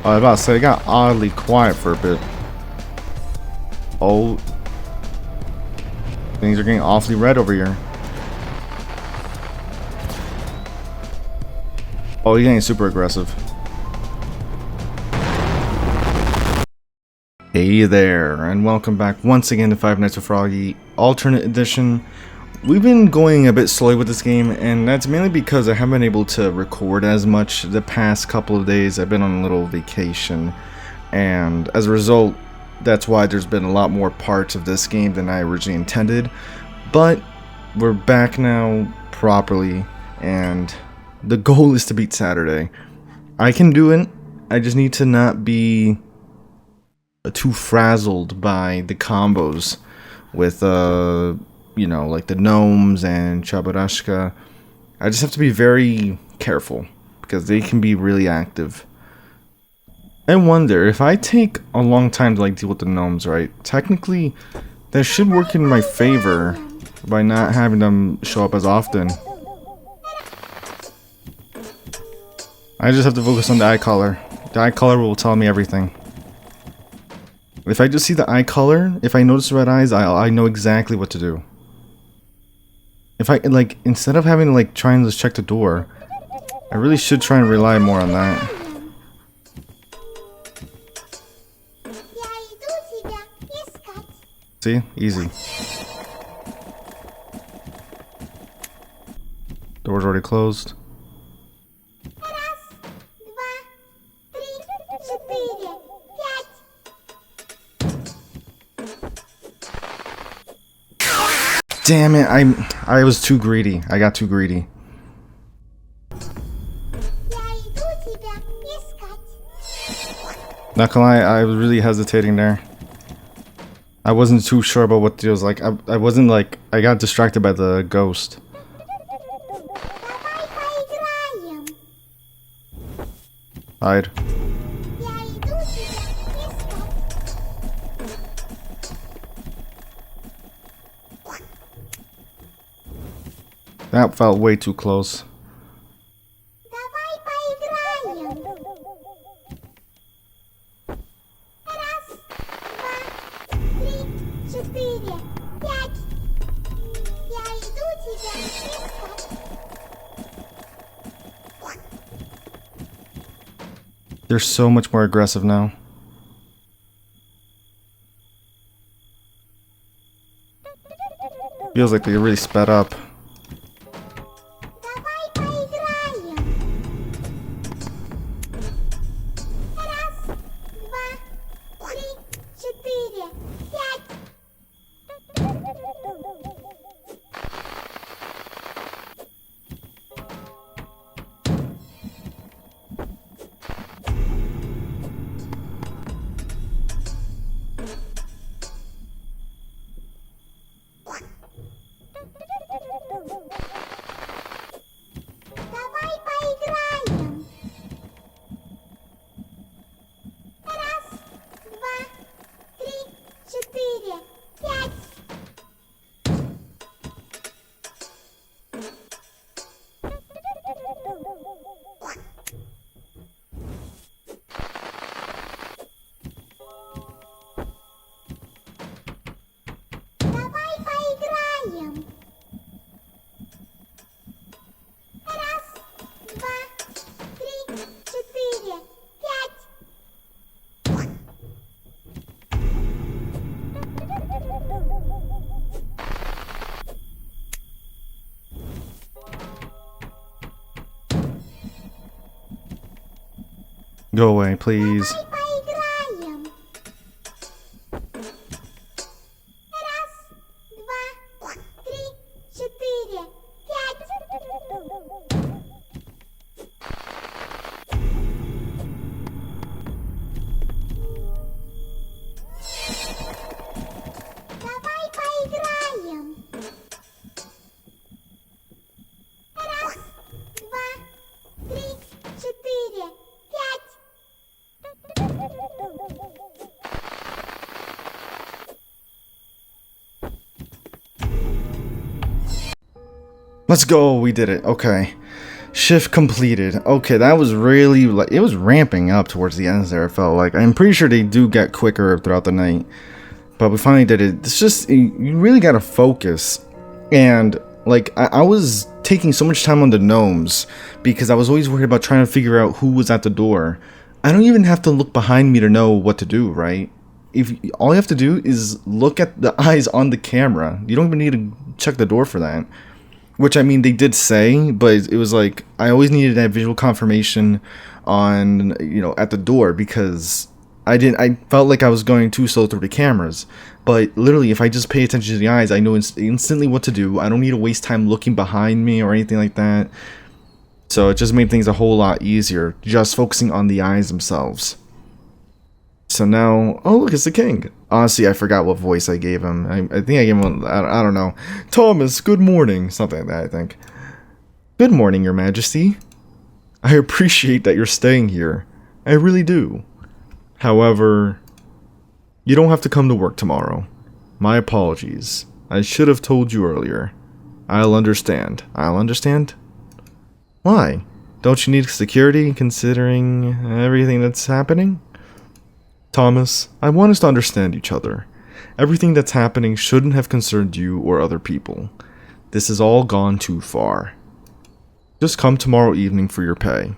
I was about to say, it got oddly quiet for a bit. Oh. Things are getting awfully red over here. Oh, he's getting super aggressive. Hey there, and welcome back once again to Five Nights with Froggy Alternate Edition. We've been going a bit slow with this game, and that's mainly because I haven't been able to record as much the past couple of days. I've been on a little vacation, and as a result, that's why there's been a lot more parts of this game than I originally intended. But we're back now properly, and the goal is to beat Saturday. I can do it, I just need to not be too frazzled by the combos with you know, like the gnomes and Chabarashka. I just have to be very careful because they can be really active. I wonder if I take a long time to like deal with the gnomes, right? Technically, that should work in my favor by not having them show up as often. I just have to focus on the eye color. The eye color will tell me everything. If I just see the eye color, if I notice red eyes, I know exactly what to do. If I, like, instead of having to, like, try and just check the door, I really should try and rely more on that. See? Easy. Door's already closed. Damn it, I was too greedy. I got too greedy. Not gonna lie, I was really hesitating there. I wasn't too sure about what to do. I was like, I wasn't like, I got distracted by the ghost. Hide. That felt way too close. They're so much more aggressive now. Feels like they really sped up. Go away, please. Let's go, we did it. Okay. Shift completed. Okay, that was really, like, it was ramping up towards the end there, it felt like. I'm pretty sure they do get quicker throughout the night. But we finally did it. It's just, you really gotta focus. And, like, I was taking so much time on the gnomes because I was always worried about trying to figure out who was at the door. I don't even have to look behind me to know what to do, right? If all you have to do is look at the eyes on the camera. You don't even need to check the door for that. Which, I mean, they did say, but it was like, I always needed that visual confirmation on, you know, at the door, because I felt like I was going too slow through the cameras. But literally, if I just pay attention to the eyes, I know instantly what to do. I don't need to waste time looking behind me or anything like that. So it just made things a whole lot easier, just focusing on the eyes themselves. So now, oh look, it's the king. Honestly, I forgot what voice I gave him. I think I gave him, I don't know. Thomas, good morning. Something like that, I think. Good morning, your majesty. I appreciate that you're staying here. I really do. However, you don't have to come to work tomorrow. My apologies. I should have told you earlier. I'll understand. I'll understand? Why? Don't you need security, considering everything that's happening? Thomas, I want us to understand each other. Everything that's happening shouldn't have concerned you or other people. This has all gone too far. Just come tomorrow evening for your pay.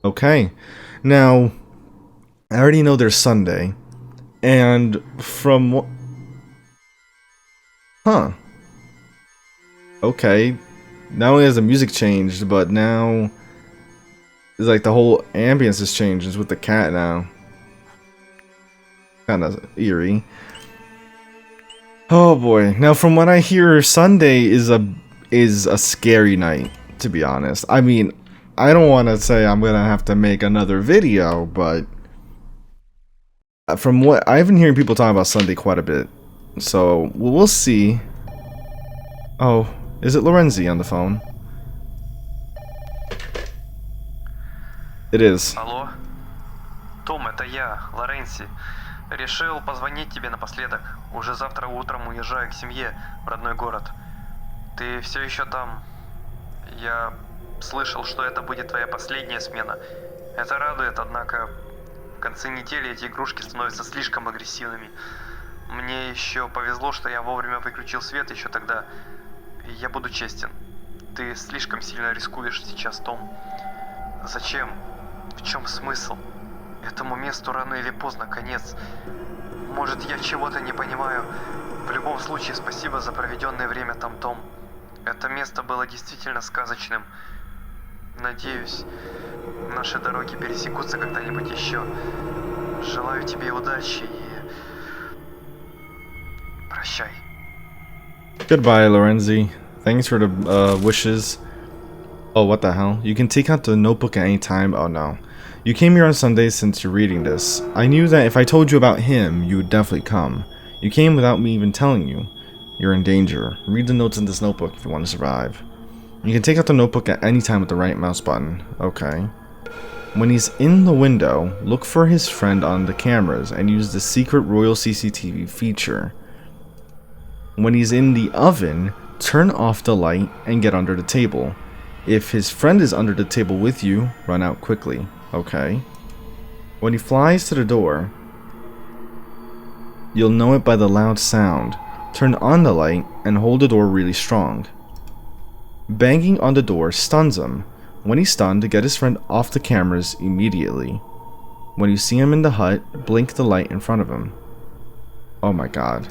Okay. Now, I already know there's Sunday. And from what... Huh. Okay. Not only has the music changed, but now... It's like the whole ambience has changed. It's with the cat now. Kind of eerie. Oh boy. Now from what I hear, Sunday is a scary night, to be honest. I mean, I don't want to say I'm gonna have to make another video, but from what I've been hearing people talk about Sunday quite a bit, so we'll see. Oh, is it Lorenzi on the phone? It is. Алло? Том, это я, Лоренси. Решил позвонить тебе напоследок. Уже завтра утром уезжаю к семье в родной город. Ты все еще там? Я слышал, что это будет твоя последняя смена. Это радует, однако в конце недели эти игрушки становятся слишком агрессивными. Мне еще повезло, что я вовремя выключил свет еще тогда. И я буду честен. Ты слишком сильно рискуешь сейчас, Том. Зачем? В чем смысл? Этому месту рано или поздно конец. Может, я чего-то не понимаю. В любом случае, спасибо за проведенное время там, Том. Это место было действительно сказочным. Надеюсь, наши дороги пересекутся когда-нибудь еще. Желаю тебе удачи и... Прощай. Goodbye, Lorenzi. Thanks for the wishes. Oh, what the hell? You can take out the notebook at any time? Oh no. You came here on Sunday since you're reading this. I knew that if I told you about him, you would definitely come. You came without me even telling you. You're in danger. Read the notes in this notebook if you want to survive. You can take out the notebook at any time with the right mouse button. Okay. When he's in the window, look for his friend on the cameras and use the secret Royal CCTV feature. When he's in the oven, turn off the light and get under the table. If his friend is under the table with you, run out quickly. Okay. When he flies to the door, you'll know it by the loud sound. Turn on the light and hold the door really strong. Banging on the door stuns him. When he's stunned, get his friend off the cameras immediately. When you see him in the hut, blink the light in front of him. Oh my god.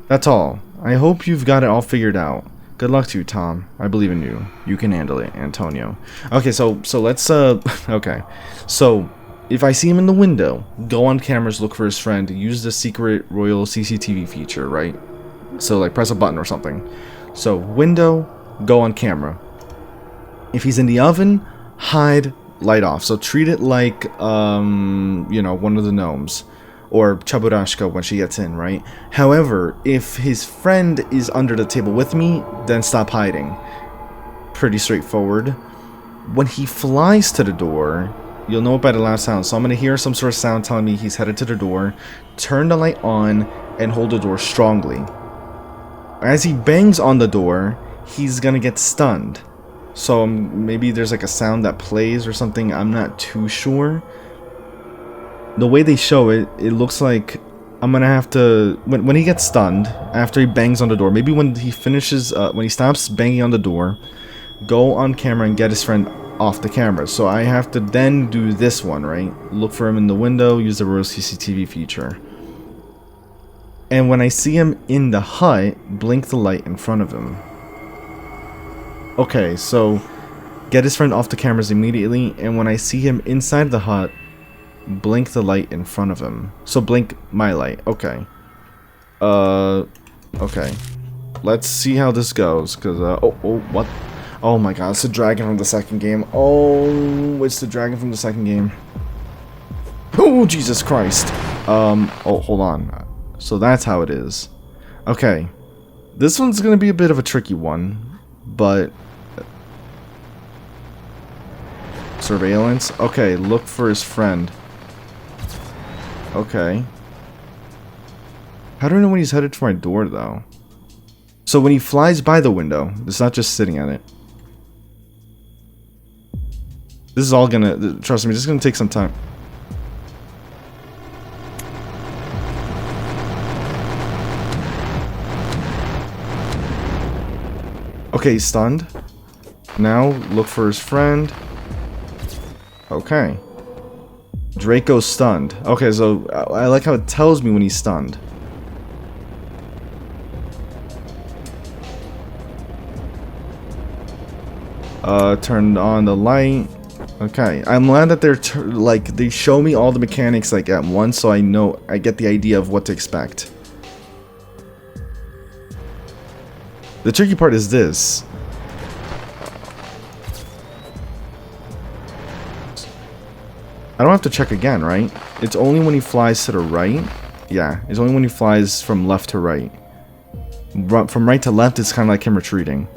That's all. I hope you've got it all figured out. Good luck to you, Tom. I believe in you. You can handle it, Antonio. Okay, so let's okay. So if I see him in the window, go on cameras, look for his friend, use the secret Royal CCTV feature, right? So like press a button or something. So window, go on camera. If he's in the oven, hide, light off. So treat it like you know, one of the gnomes. Or Chaburashka when she gets in, right? However, if his friend is under the table with me, then stop hiding. Pretty straightforward. When he flies to the door, you'll know it by the loud sound. So I'm going to hear some sort of sound telling me he's headed to the door. Turn the light on and hold the door strongly. As he bangs on the door, he's going to get stunned. So maybe there's like a sound that plays or something. I'm not too sure. The way they show it, it looks like I'm gonna have to, when he gets stunned, after he bangs on the door, maybe when he finishes, when he stops banging on the door, go on camera and get his friend off the camera. So I have to then do this one, right? Look for him in the window, use the real CCTV feature. And when I see him in the hut, blink the light in front of him. Okay, so get his friend off the cameras immediately, and when I see him inside the hut, blink the light in front of him. So blink my light. Okay. Okay. Let's see how this goes, because, what? Oh my god, it's the dragon from the second game. Oh, it's the dragon from the second game. Oh, Jesus Christ. Oh, hold on. So that's how it is. Okay. This one's gonna be a bit of a tricky one, but... Surveillance? Okay, look for his friend. Okay. How do I know when he's headed for my door, though? So when he flies by the window, it's not just sitting at it. This is all gonna... Trust me, this is gonna take some time. Okay, he's stunned. Now, look for his friend. Okay. Draco's stunned. Okay, so I like how it tells me when he's stunned. Turned on the light. Okay, I'm glad that they're like they show me all the mechanics like at once, so I know I get the idea of what to expect. The tricky part is this. I don't have to check again, right? It's only when he flies to the right. Yeah, it's only when he flies from left to right. From right to left, it's kind of like him retreating.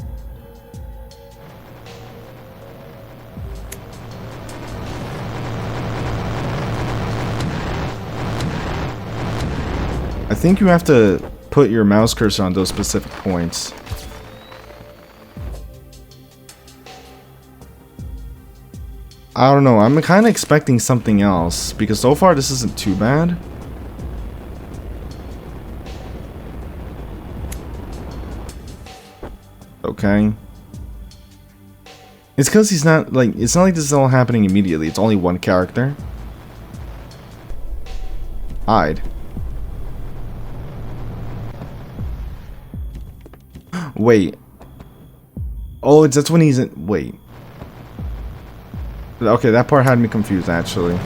I think you have to put your mouse cursor on those specific points. I don't know, I'm kind of expecting something else, because so far this isn't too bad. Okay. It's because he's not, like, it's not like this is all happening immediately, it's only one character. Hide. Wait. Oh, that's when he's in, wait. Okay, that part had me confused, actually.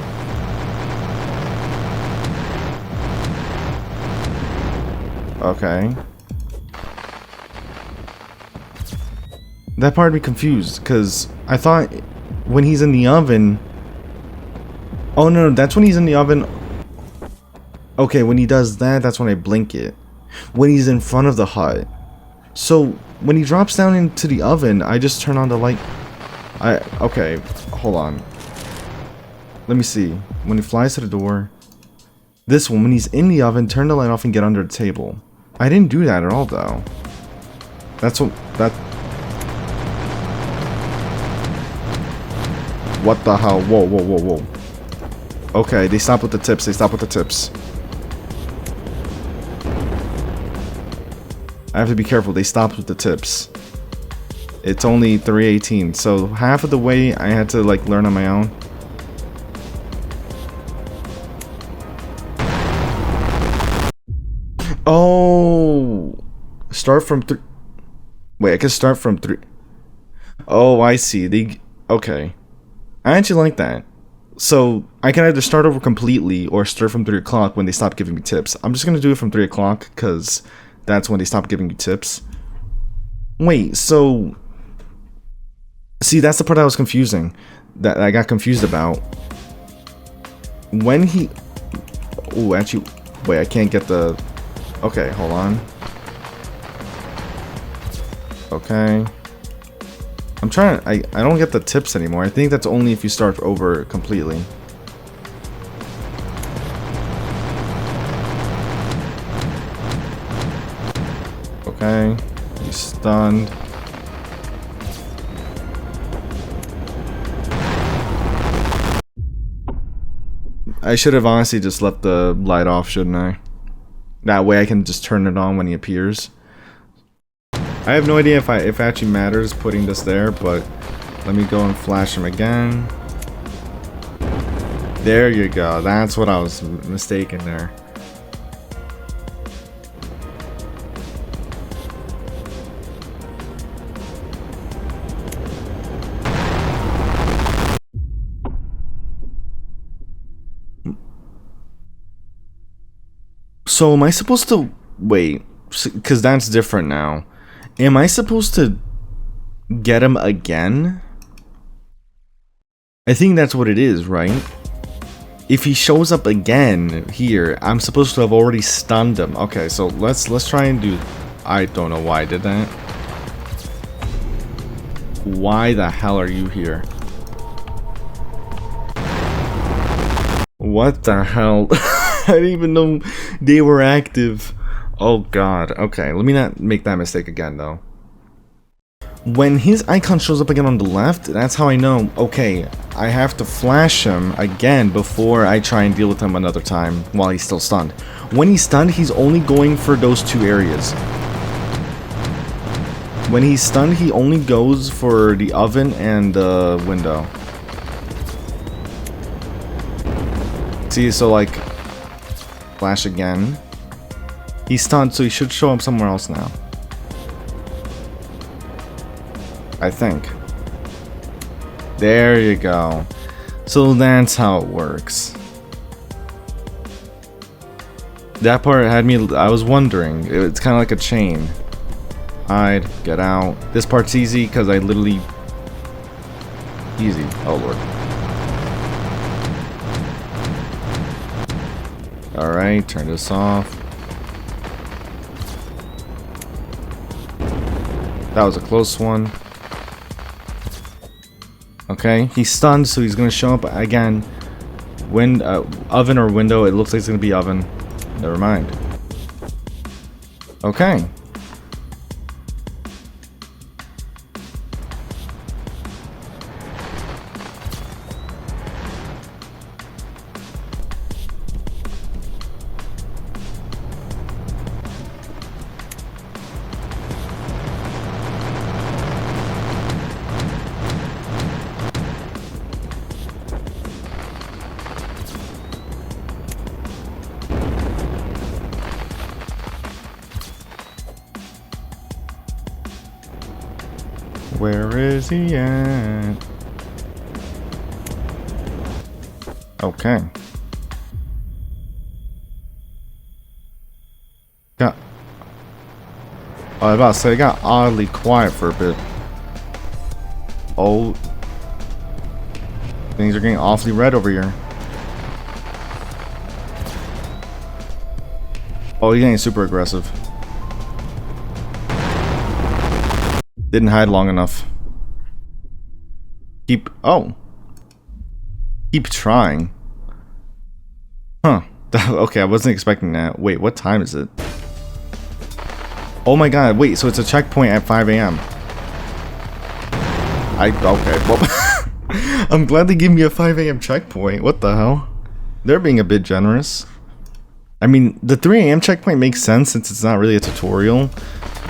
Okay. That part had me confused, because I thought when he's in the oven... Oh, no, that's when he's in the oven. Okay, when he does that, that's when I blink it. When he's in front of the hut. So, when he drops down into the oven, I just turn on the light... Okay, hold on. Let me see. When he flies to the door... This one, when he's in the oven, turn the light off and get under the table. I didn't do that at all, though. That's what... What the hell? Whoa, whoa, whoa, whoa. Okay, they stop with the tips. They stop with the tips. I have to be careful. They stopped with the tips. It's only 3:18, so half of the way I had to like learn on my own. Oh, start from 3. Wait, I can start from 3. Oh, I see. Okay. I actually like that. So I can either start over completely or start from 3 o'clock when they stop giving me tips. I'm just gonna do it from 3 o'clock because that's when they stop giving you tips. Wait, so... See, that's the part that was confusing. That I got confused about. When he... Oh, actually... Wait, I can't get the... Okay, hold on. Okay. I'm trying... I don't get the tips anymore. I think that's only if you start over completely. Okay. He's stunned. I should have honestly just left the light off, shouldn't I? That way I can just turn it on when he appears. I have no idea if it actually matters putting this there, but let me go and flash him again. There you go. That's what I was mistaken there. So am I supposed to wait? Because that's different now. Am I supposed to get him again? I think that's what it is, right? If he shows up again here, I'm supposed to have already stunned him. Okay, so let's try and do. I don't know why I did that. Why the hell are you here? What the hell? I didn't even know they were active. Oh god. Okay, let me not make that mistake again though. When his icon shows up again on the left, that's how I know, okay, I have to flash him again before I try and deal with him another time while he's still stunned. When he's stunned, he's only going for those two areas. When he's stunned, he only goes for the oven and the window. See, so like, flash again. He's stunned, so he should show up somewhere else now. I think. There you go. So that's how it works. That part had me, I was wondering. It's kind of like a chain. Hide, get out. This part's easy because I literally... Easy. Oh lord. Alright, turn this off. That was a close one. Okay, he's stunned, so he's gonna show up again. Oven or window, it looks like it's gonna be oven. Never mind. Okay. Where is he at? Okay. I was about to say, it got oddly quiet for a bit. Oh. Things are getting awfully red over here. Oh, he's getting super aggressive. Didn't hide long enough. Keep trying. Huh. Okay, I wasn't expecting that. Wait, what time is it? Oh my god, wait, so it's a checkpoint at 5 AM. Okay, well, I'm glad they gave me a 5 AM checkpoint. What the hell? They're being a bit generous. I mean, the 3 AM checkpoint makes sense since it's not really a tutorial,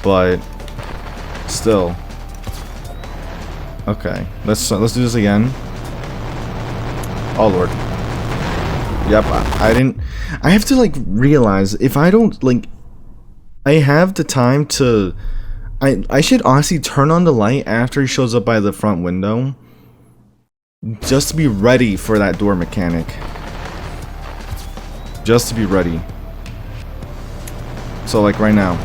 but still. Okay, let's do this again. Oh lord. Yep, I have to like realize if I don't like I have the time to I should honestly turn on the light after he shows up by the front window just to be ready for that door mechanic. Just to be ready. So like right now.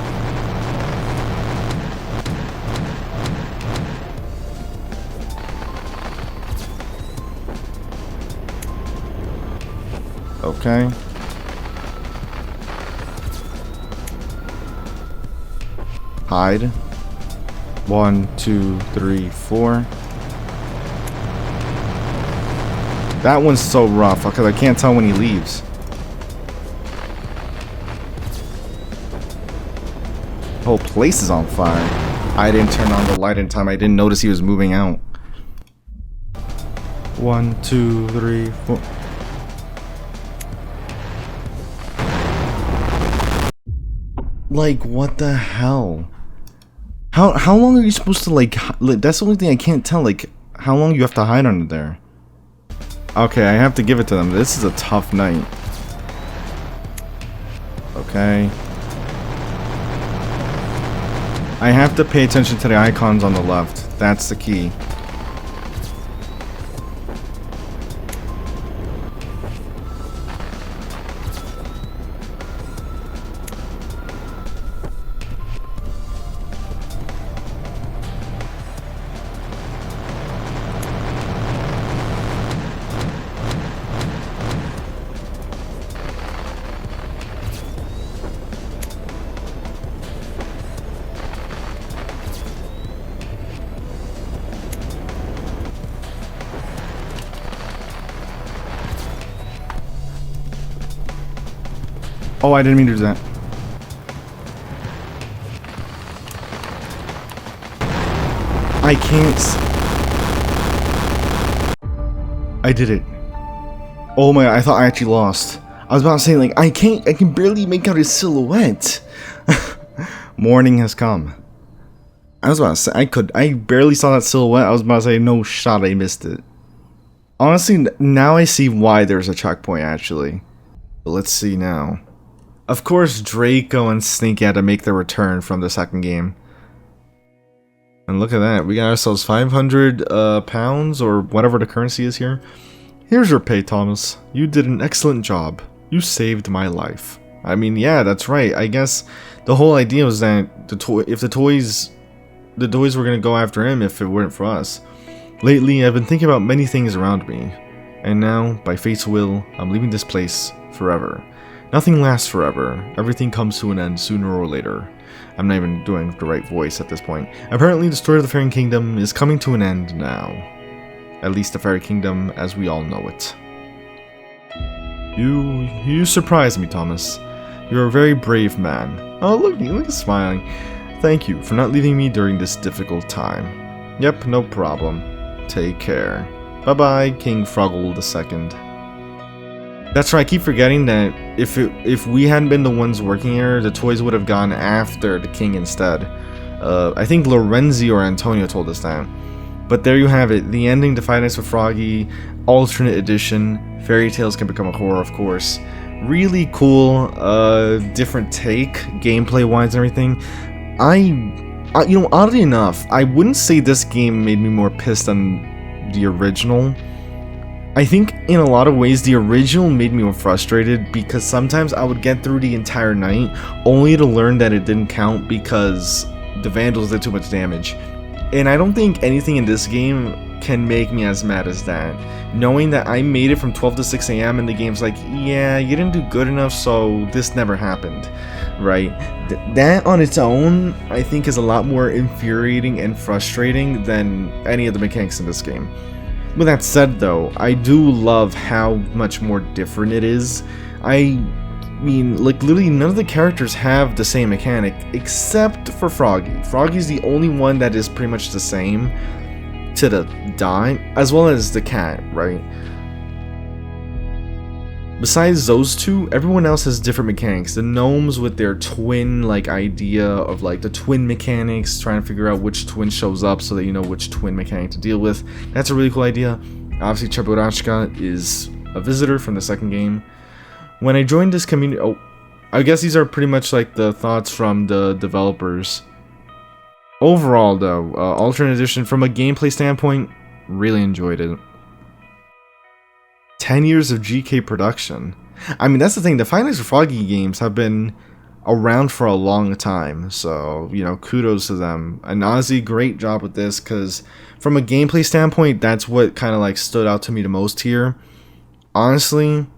Okay. Hide. 1, 2, 3, 4. That one's so rough because I can't tell when he leaves. The whole place is on fire. I didn't turn on the light in time. I didn't notice he was moving out. 1, 2, 3, 4. Like, what the hell? How long are you supposed to, like, that's the only thing I can't tell, like, how long you have to hide under there. Okay, I have to give it to them. This is a tough night. Okay. I have to pay attention to the icons on the left. That's the key. Oh, I didn't mean to do that. I can't. I did it. Oh my, I thought I actually lost. I was about to say, like, I can barely make out his silhouette. Morning has come. I was about to say, I barely saw that silhouette. I was about to say, no shot, I missed it. Honestly, now I see why there's a checkpoint, actually. But let's see now. Of course, Draco and Sneaky had to make their return from the second game. And look at that, we got ourselves 500 pounds, or whatever the currency is here. Here's your pay, Thomas. You did an excellent job. You saved my life. I mean, yeah, that's right. I guess the whole idea was that if the toys were gonna go after him if it weren't for us. Lately, I've been thinking about many things around me. And now, by fate's will, I'm leaving this place forever. Nothing lasts forever. Everything comes to an end sooner or later. I'm not even doing the right voice at this point. Apparently, the story of the Fairy Kingdom is coming to an end now. At least the Fairy Kingdom as we all know it. You surprise me, Thomas. You're a very brave man. Oh, look at smiling. Thank you for not leaving me during this difficult time. Yep, no problem. Take care. Bye-bye, King Froggle II. That's right, I keep forgetting that if we hadn't been the ones working here, the toys would have gone after the king instead. I think Lorenzi or Antonio told us that. But there you have it, the ending to Five Nights with Froggy, alternate edition, fairy tales can become a horror, of course. Really cool, different take, gameplay-wise and everything. You know, oddly enough, I wouldn't say this game made me more pissed than the original. I think in a lot of ways the original made me more frustrated because sometimes I would get through the entire night only to learn that it didn't count because the Vandals did too much damage. And I don't think anything in this game can make me as mad as that. Knowing that I made it from 12 to 6 a.m. and the game's like, yeah, you didn't do good enough, so this never happened, right? That on its own, I think, is a lot more infuriating and frustrating than any of the mechanics in this game. With that said, though, I do love how much more different it is. I mean, like, literally none of the characters have the same mechanic, except for Froggy. Froggy's the only one that is pretty much the same to the dime, as well as the cat, right? Besides those two, everyone else has different mechanics. The gnomes with their twin, like, idea of, like, the twin mechanics, trying to figure out which twin shows up so that you know which twin mechanic to deal with. That's a really cool idea. Obviously, Cheburashka is a visitor from the second game. When I joined this community... Oh, I guess these are pretty much, like, the thoughts from the developers. Overall, though, alternate edition, from a gameplay standpoint, really enjoyed it. 10 years of GK production. I mean, that's the thing, the Five Nights at Froggy games have been around for a long time, so, you know, kudos to them. And honestly, great job with this, because from a gameplay standpoint, that's what kind of, like, stood out to me the most here. Honestly,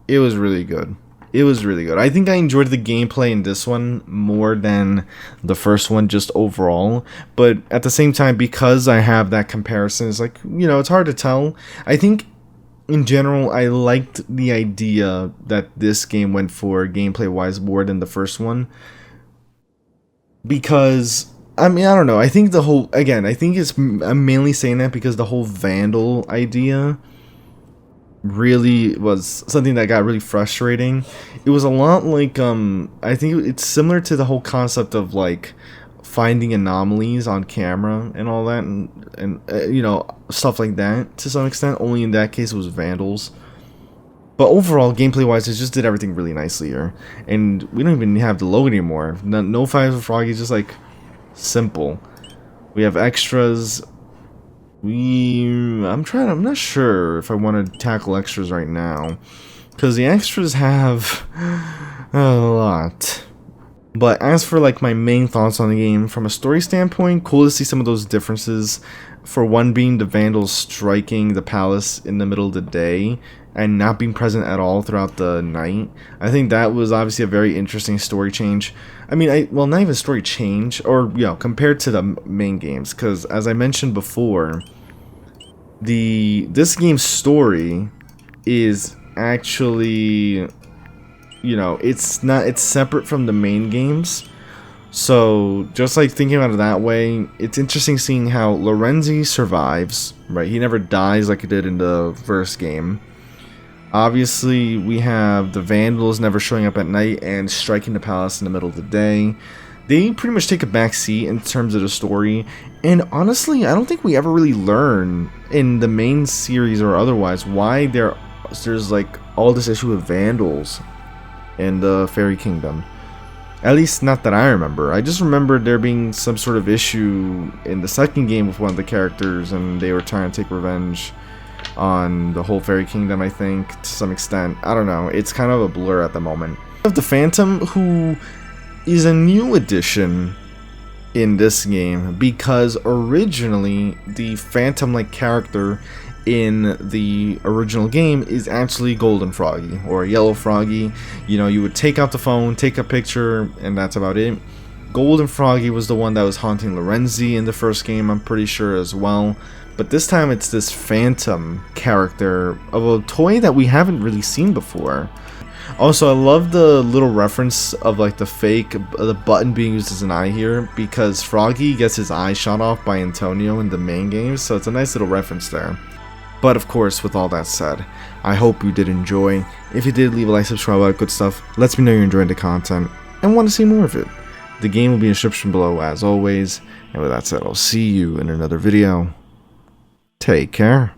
it was really good. It was really good. I think I enjoyed the gameplay in this one more than the first one, just overall. But at the same time, because I have that comparison, it's like, you know, it's hard to tell. I think in general, I liked the idea that this game went for gameplay-wise more than the first one. Because, I mean, I don't know. I think the whole, again, I think I'm mainly saying that because the whole Vandal idea really was something that got really frustrating. It was a lot like I think it's similar to the whole concept of like finding anomalies on camera and all that, and you know, stuff like that to some extent. Only in that case it was vandals. But overall, gameplay wise, it just did everything really nicely here, and we don't even have the logo anymore. No fights with Froggy, just like simple. We have extras. I'm not sure if I want to tackle extras right now, because the extras have a lot. But as for like my main thoughts on the game, from a story standpoint, cool to see some of those differences. For one being the Vandals striking the palace in the middle of the day and not being present at all throughout the night. I think that was obviously a very interesting story change. I mean, well, not even story change, or, you know, compared to the main games, because as I mentioned before, this game's story is actually, you know, it's separate from the main games. So just like thinking about it that way, it's interesting seeing how Lorenzi survives, right? He never dies like he did in the first game. Obviously, we have the Vandals never showing up at night and striking the palace in the middle of the day. They pretty much take a back seat in terms of the story, and honestly, I don't think we ever really learn in the main series or otherwise why there's like all this issue with Vandals in the Fairy Kingdom. At least not that I remember. I just remember there being some sort of issue in the second game with one of the characters, and they were trying to take revenge on the whole Fairy Kingdom, I think, to some extent. I don't know. It's kind of a blur at the moment. We have the Phantom, who is a new addition in this game, because originally the Phantom-like character in the original game is actually Golden Froggy, or Yellow Froggy. You know, you would take out the phone, take a picture, and that's about it. Golden Froggy was the one that was haunting Lorenzi in the first game, I'm pretty sure, as well. But this time it's this Phantom character of a toy that we haven't really seen before. Also, I love the little reference of like the button being used as an eye here, because Froggy gets his eye shot off by Antonio in the main game, so it's a nice little reference there. But of course, with all that said, I hope you did enjoy. If you did, leave a like, subscribe, all that good stuff. Lets me know you're enjoying the content and want to see more of it. The game will be in the description below as always. And with that said, I'll see you in another video. Take care.